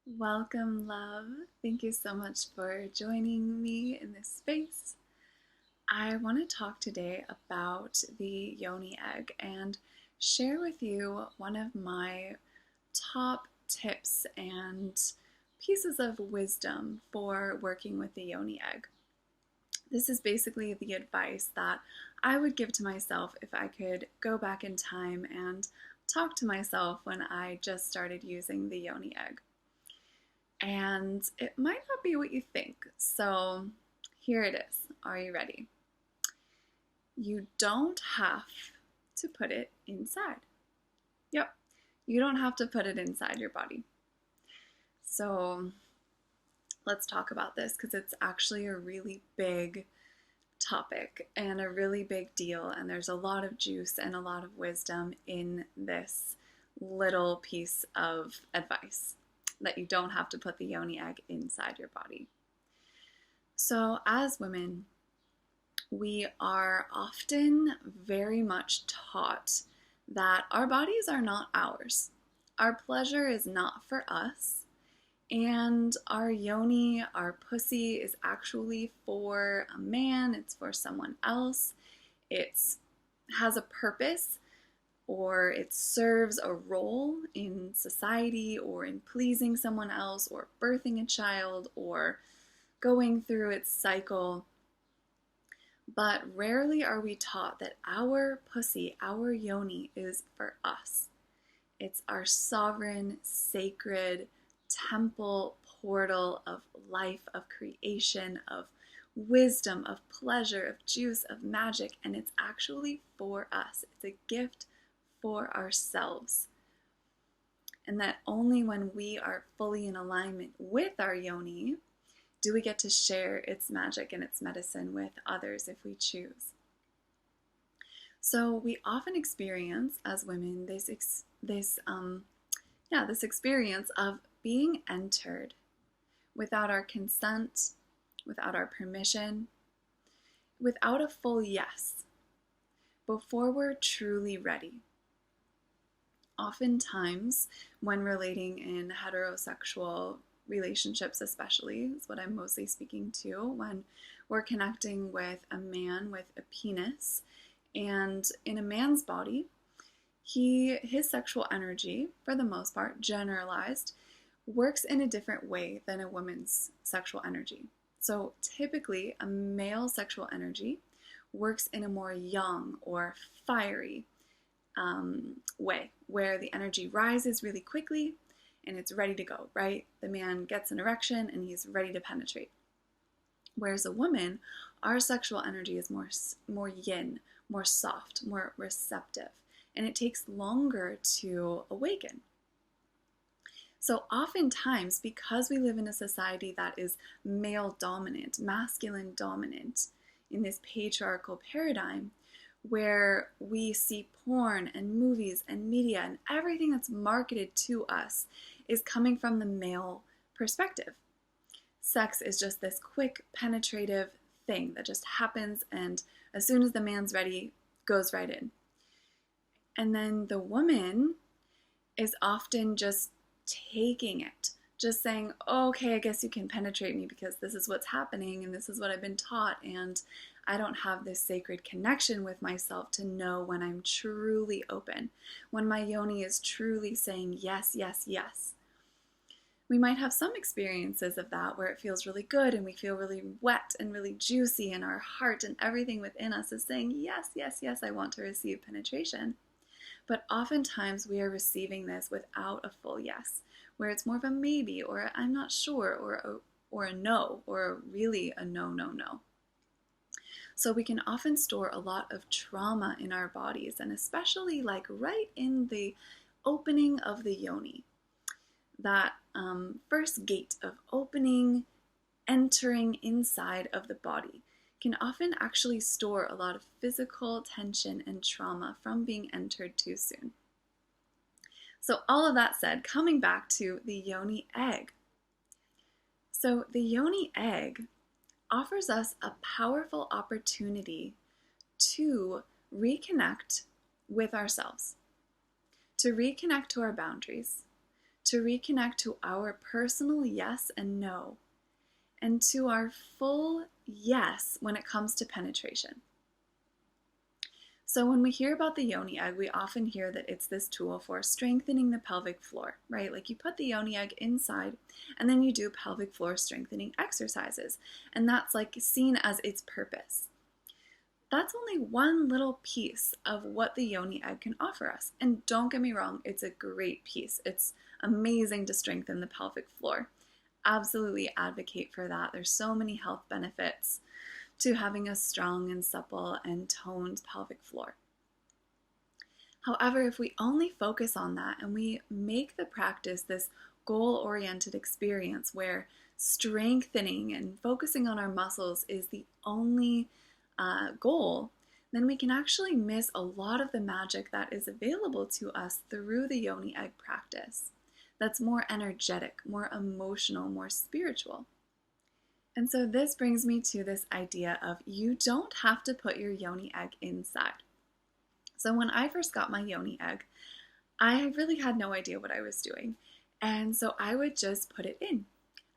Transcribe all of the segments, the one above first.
Welcome, love. Thank you so much for joining me in this space. I want to talk today about the Yoni egg and share with you one of my top tips and pieces of wisdom for working with the Yoni egg. This is basically the advice that I would give to myself if I could go back in time and talk to myself when I just started using the Yoni egg. And it might not be what you think. So here it is. Are you ready? You don't have to put it inside. Yep, you don't have to put it inside your body. So let's talk about this because it's actually a really big topic and a really big deal. And there's a lot of juice and a lot of wisdom in this little piece of advice that you don't have to put the yoni egg inside your body. So, as women, we are often very much taught that our bodies are not ours. Our pleasure is not for us, and our yoni, our pussy, is actually for a man, it's for someone else. It has a purpose, or it serves a role in society or in pleasing someone else or birthing a child or going through its cycle. But rarely are we taught that our pussy, our yoni, is for us. It's our sovereign, sacred temple portal of life, of creation, of wisdom, of pleasure, of juice, of magic, and it's actually for us. It's a gift for ourselves. And that only when we are fully in alignment with our yoni do we get to share its magic and its medicine with others if we choose. So we often experience as women this experience of being entered without our consent, without our permission, without a full yes, before we're truly ready. Oftentimes, when relating in heterosexual relationships, especially, is what I'm mostly speaking to, when we're connecting with a man with a penis, and in a man's body, his sexual energy, for the most part, generalized, works in a different way than a woman's sexual energy. So typically, a male sexual energy works in a more yang or fiery way, where the energy rises really quickly and it's ready to go, right? The man gets an erection and he's ready to penetrate. Whereas a woman, our sexual energy is more yin, more soft, more receptive, and it takes longer to awaken. So oftentimes, because we live in a society that is male dominant, masculine dominant, in this patriarchal paradigm, where we see porn and movies and media and everything that's marketed to us is coming from the male perspective. Sex is just this quick, penetrative thing that just happens, and as soon as the man's ready, goes right in. And then the woman is often just taking it, just saying, oh, okay, I guess you can penetrate me because this is what's happening and this is what I've been taught, and I don't have this sacred connection with myself to know when I'm truly open, when my yoni is truly saying yes, yes, yes. We might have some experiences of that where it feels really good and we feel really wet and really juicy, and our heart and everything within us is saying, yes, yes, yes, I want to receive penetration. But oftentimes we are receiving this without a full yes, where it's more of a maybe, or I'm not sure, or a no, or really a no, no, no. So we can often store a lot of trauma in our bodies, and especially like right in the opening of the yoni, that first gate of opening, entering inside of the body, can often actually store a lot of physical tension and trauma from being entered too soon. So all of that said, coming back to the yoni egg. So the yoni egg offers us a powerful opportunity to reconnect with ourselves, to reconnect to our boundaries, to reconnect to our personal yes and no, and to our full yes when it comes to penetration. So when we hear about the yoni egg, we often hear that it's this tool for strengthening the pelvic floor, right? Like you put the yoni egg inside and then you do pelvic floor strengthening exercises. And that's like seen as its purpose. That's only one little piece of what the yoni egg can offer us. And don't get me wrong, it's a great piece. It's amazing to strengthen the pelvic floor. Absolutely advocate for that. There's so many health benefits to having a strong and supple and toned pelvic floor. However, if we only focus on that and we make the practice this goal-oriented experience where strengthening and focusing on our muscles is the only goal, then we can actually miss a lot of the magic that is available to us through the yoni egg practice. That's more energetic, more emotional, more spiritual. And so this brings me to this idea of you don't have to put your yoni egg inside. So when I first got my yoni egg, I really had no idea what I was doing. And so I would just put it in.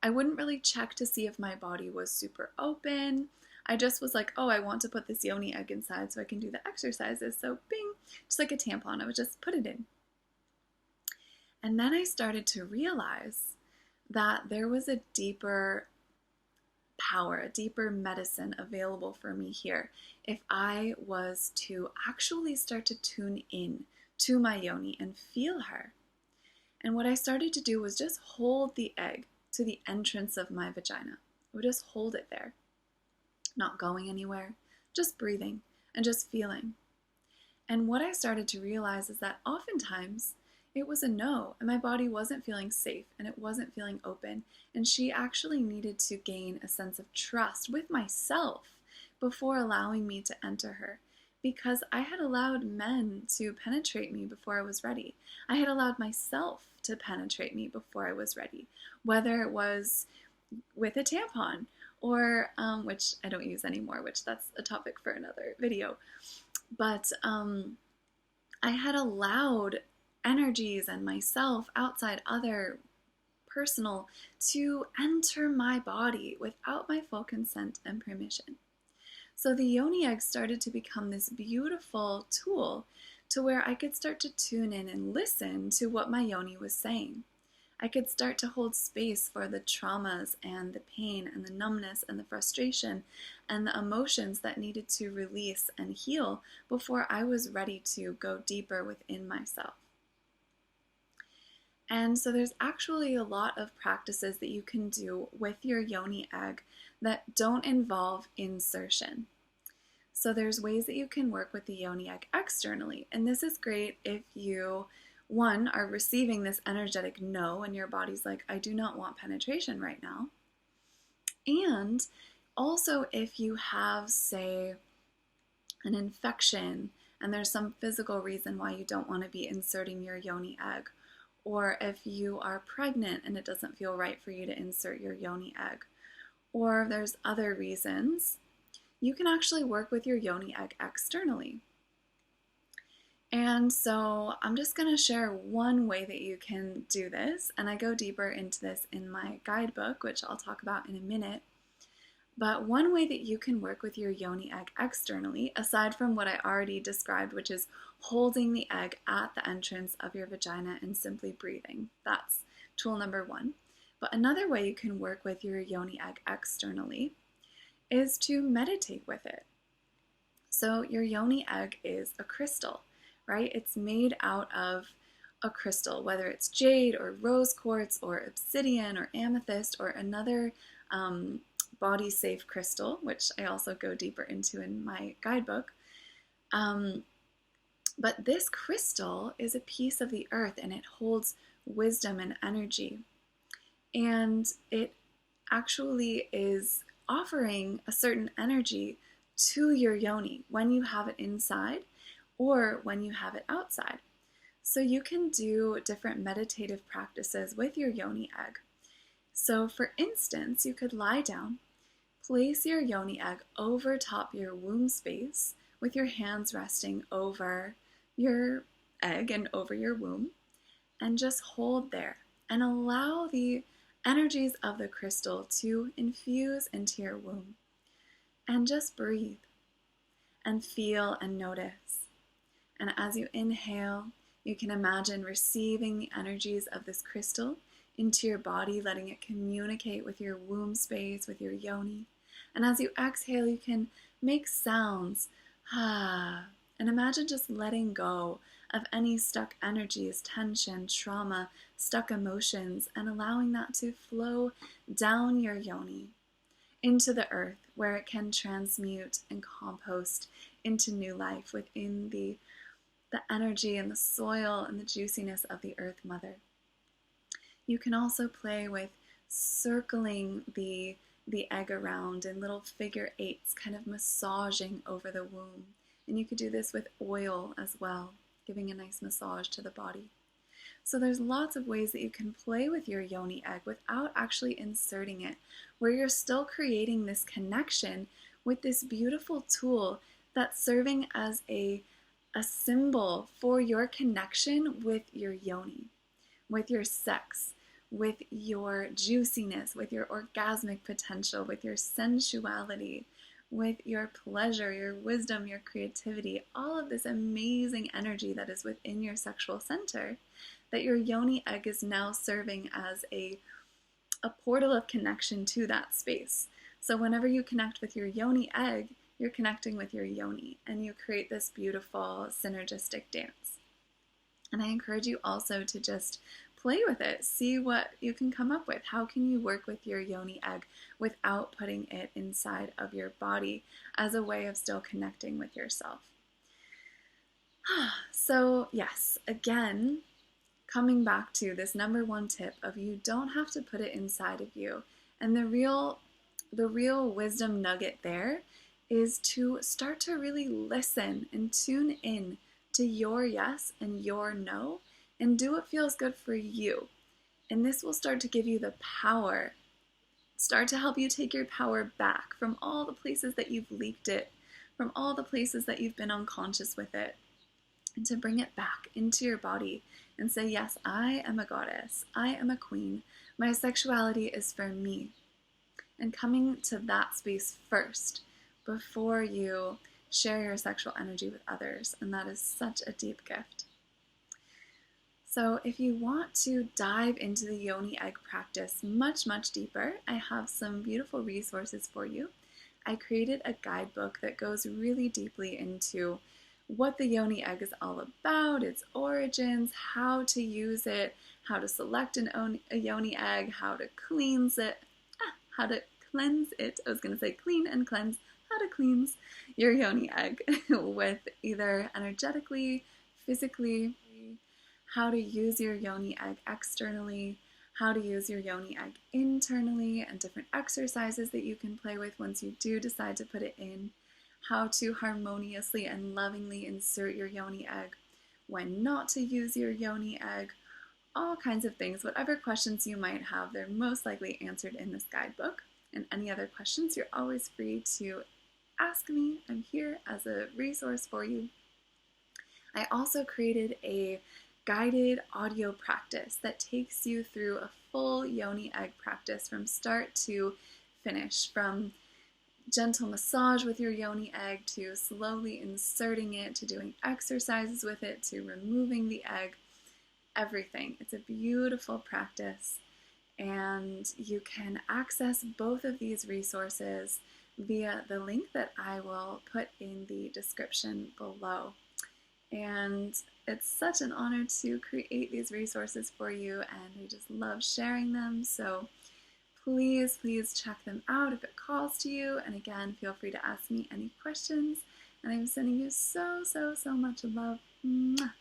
I wouldn't really check to see if my body was super open. I just was like, oh, I want to put this yoni egg inside so I can do the exercises. So bing, just like a tampon, I would just put it in. And then I started to realize that there was a deeper power, a deeper medicine available for me here if I was to actually start to tune in to my yoni and feel her. And what I started to do was just hold the egg to the entrance of my vagina. I would just hold it there, not going anywhere, just breathing and just feeling. And what I started to realize is that oftentimes it was a no, and my body wasn't feeling safe and it wasn't feeling open. And she actually needed to gain a sense of trust with myself before allowing me to enter her, because I had allowed men to penetrate me before I was ready. I had allowed myself to penetrate me before I was ready, whether it was with a tampon or, which I don't use anymore, which that's a topic for another video. But I had allowed energies and myself, outside, other, personal, to enter my body without my full consent and permission. So the yoni egg started to become this beautiful tool to where I could start to tune in and listen to what my yoni was saying. I could start to hold space for the traumas and the pain and the numbness and the frustration and the emotions that needed to release and heal before I was ready to go deeper within myself. And so there's actually a lot of practices that you can do with your yoni egg that don't involve insertion. So there's ways that you can work with the yoni egg externally. And this is great if you, one, are receiving this energetic no and your body's like, I do not want penetration right now. And also if you have, say, an infection and there's some physical reason why you don't want to be inserting your yoni egg, or if you are pregnant and it doesn't feel right for you to insert your yoni egg, or there's other reasons, you can actually work with your yoni egg externally. And so I'm just going to share one way that you can do this, and I go deeper into this in my guidebook, which I'll talk about in a minute. But one way that you can work with your yoni egg externally, aside from what I already described, which is holding the egg at the entrance of your vagina and simply breathing. That's tool number one. But another way you can work with your yoni egg externally is to meditate with it. So your yoni egg is a crystal, right? It's made out of a crystal, whether it's jade or rose quartz or obsidian or amethyst or another body safe crystal, which I also go deeper into in my guidebook. But this crystal is a piece of the earth and it holds wisdom and energy. And it actually is offering a certain energy to your yoni when you have it inside or when you have it outside. So you can do different meditative practices with your yoni egg. So for instance, you could lie down, place your yoni egg over top your womb space with your hands resting over your egg and over your womb, and just hold there and allow the energies of the crystal to infuse into your womb. And just breathe and feel and notice. And as you inhale, you can imagine receiving the energies of this crystal into your body, letting it communicate with your womb space, with your yoni. And as you exhale, you can make sounds, and imagine just letting go of any stuck energies, tension, trauma, stuck emotions, and allowing that to flow down your yoni into the earth, where it can transmute and compost into new life within the energy and the soil and the juiciness of the earth mother. You can also play with circling the egg around in little figure eights, kind of massaging over the womb. And you could do this with oil as well, giving a nice massage to the body. So there's lots of ways that you can play with your yoni egg without actually inserting it, where you're still creating this connection with this beautiful tool that's serving as a symbol for your connection with your yoni, with your sex, with your juiciness, with your orgasmic potential, with your sensuality, with your pleasure, your wisdom, your creativity, all of this amazing energy that is within your sexual center, that your yoni egg is now serving as a portal of connection to that space. So whenever you connect with your yoni egg, you're connecting with your yoni, and you create this beautiful synergistic dance. And I encourage you also to just play with it, see what you can come up with. How can you work with your yoni egg without putting it inside of your body as a way of still connecting with yourself? So yes, again, coming back to this number one tip of you don't have to put it inside of you. And the real wisdom nugget there is to start to really listen and tune in to your yes and your no, and do what feels good for you. And this will start to give you the power, start to help you take your power back from all the places that you've leaked it, from all the places that you've been unconscious with it, and to bring it back into your body and say, yes, I am a goddess, I am a queen, my sexuality is for me. And coming to that space first before you share your sexual energy with others. And that is such a deep gift. So if you want to dive into the yoni egg practice much, much deeper, I have some beautiful resources for you. I created a guidebook that goes really deeply into what the yoni egg is all about, its origins, how to use it, how to select a yoni egg, how to cleanse it, how to cleanse it. I was going to say clean and cleanse. How to cleanse your yoni egg with either energetically, physically, how to use your yoni egg externally, how to use your yoni egg internally, and different exercises that you can play with once you do decide to put it in, how to harmoniously and lovingly insert your yoni egg, when not to use your yoni egg, all kinds of things. Whatever questions you might have, they're most likely answered in this guidebook. And any other questions, you're always free to ask me. I'm here as a resource for you. I also created a guided audio practice that takes you through a full yoni egg practice from start to finish, from gentle massage with your yoni egg to slowly inserting it, to doing exercises with it, to removing the egg, everything. It's a beautiful practice, and you can access both of these resources via the link that I will put in the description below. And it's such an honor to create these resources for you, and we just love sharing them. So please, please check them out if it calls to you. And again, feel free to ask me any questions. And I'm sending you so, so, so much love. Mwah.